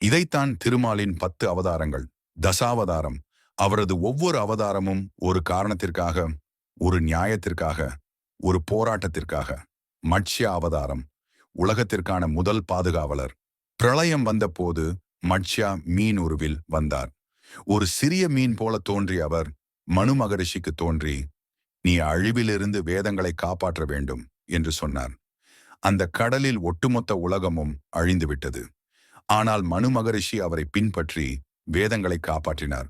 இதைத்தான் திருமாலின் 10 அவதாரங்கள். தசாவதாரம். அவரது ஒவ்வொரு அவதாரமும் ஒரு காரணத்திற்காக, ஒரு நியாயத்திற்காக, ஒரு போராட்டத்திற்காக. மட்சிய அவதாரம். உலகத்திற்கான முதல் பாதுகாவலர். பிரளயம் வந்தபோது மட்சியா மீன் உருவில் வந்தார். ஒரு சிறிய மீன் போல தோன்றிய அவர் மனு மகரிஷிக்கு தோன்றி, நீ அழிவிலிருந்து வேதங்களை காப்பாற்ற வேண்டும் என்று சொன்னார். அந்த கடலில் ஒட்டுமொத்த உலகமும் அழிந்துவிட்டது. ஆனால் மனு மகரிஷி அவரை பின்பற்றி வேதங்களை காப்பாற்றினார்.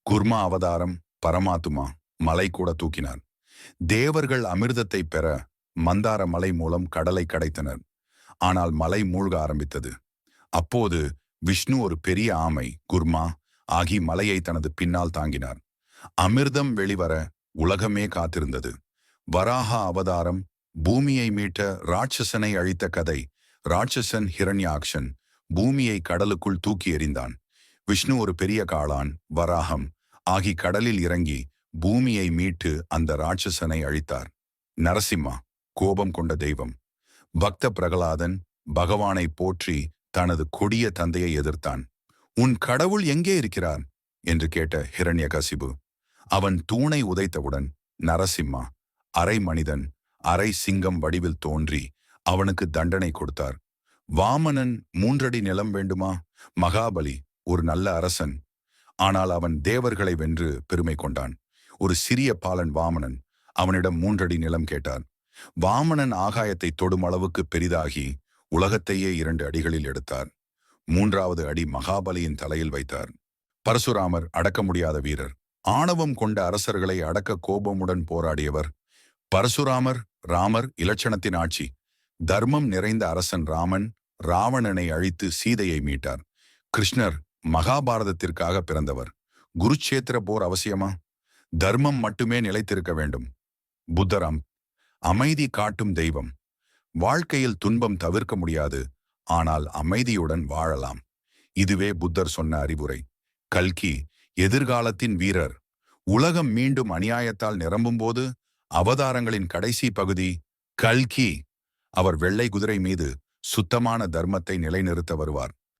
குர்மா அவதாரம். பரமாத்துமா மலை கூட தூக்கினார். தேவர்கள் அமிர்தத்தை பெற மந்தார மலை மூலம் கடலை கடைத்தனர். ஆனால் மலை மூழ்க ஆரம்பித்தது. அப்போது விஷ்ணு ஒரு பெரிய ஆமை குர்மா ஆகி மலையை தனது பின்னால் தாங்கினார். அமிர்தம் வெளிவர உலகமே காத்திருந்தது. வராஹா அவதாரம். பூமியை மீட்ட ராட்சசனை அழித்த கதை. ராட்சசன் ஹிரண்யாக்ஷன் பூமியை கடலுக்குள் தூக்கி எறிந்தான். விஷ்ணு ஒரு பெரிய காளான் வராகம் ஆகி கடலில் இறங்கி பூமியை மீட்டு அந்த ராட்சசனை அழித்தார். நரசிம்மா கோபம் கொண்ட தெய்வம். பக்த பிரகலாதன் பகவானை போற்றி தனது கொடிய தந்தையை எதிர்த்தான். உன் கடவுள் எங்கே இருக்கிறார் என்று கேட்ட ஹிரண்யகசிபு. அவன் தூணை உதைத்தவுடன் நரசிம்மா அரை மனிதன் அரை சிங்கம் வடிவில் தோன்றி அவனுக்கு தண்டனை கொடுத்தார். வாமனன் 3 அடி நிலம் வேண்டுமா? மகாபலி ஒரு நல்ல அரசன். ஆனால் அவன் தேவர்களை வென்று பெருமை கொண்டான். ஒரு சிறிய பாலன் வாமனன் அவனிடம் 3 அடி நிலம் கேட்டார். வாமனன் ஆகாயத்தை தொடும் அளவுக்கு பெரிதாகி உலகத்தையே 2 அடிகளில் எடுத்தார். 3வது அடி மகாபலியின் தலையில் வைத்தார். பரசுராமர் அடக்க முடியாத வீரர். ஆணவம் கொண்ட அரசர்களை அடக்க கோபமுடன் போராடியவர். பரசுராமர் ராமர் இலட்சணத்தின் ஆட்சி. தர்மம் நிறைந்த அரசன் ராமன் ராவணனை அழித்து சீதையை மீட்டார். கிருஷ்ணர் மகாபாரதத்திற்காக பிறந்தவர். குருட்சேத்திர போர் அவசியமா? தர்மம் மட்டுமே நிலைத்திருக்க வேண்டும். புத்தராம் அமைதி காட்டும் தெய்வம். வாழ்க்கையில் துன்பம் தவிர்க்க முடியாது, ஆனால் அமைதியுடன் வாழலாம். இதுவே புத்தர் சொன்ன அறிவுரை. கல்கி எதிர்காலத்தின் வீரர். உலகம் மீண்டும் அநியாயத்தால் நிரம்பும்போது அவதாரங்களின் கடைசி பகுதி கல்கி. அவர் வெள்ளை குதிரை மீது சுத்தமான தர்மத்தை நிலைநிறுத்த வருவார்.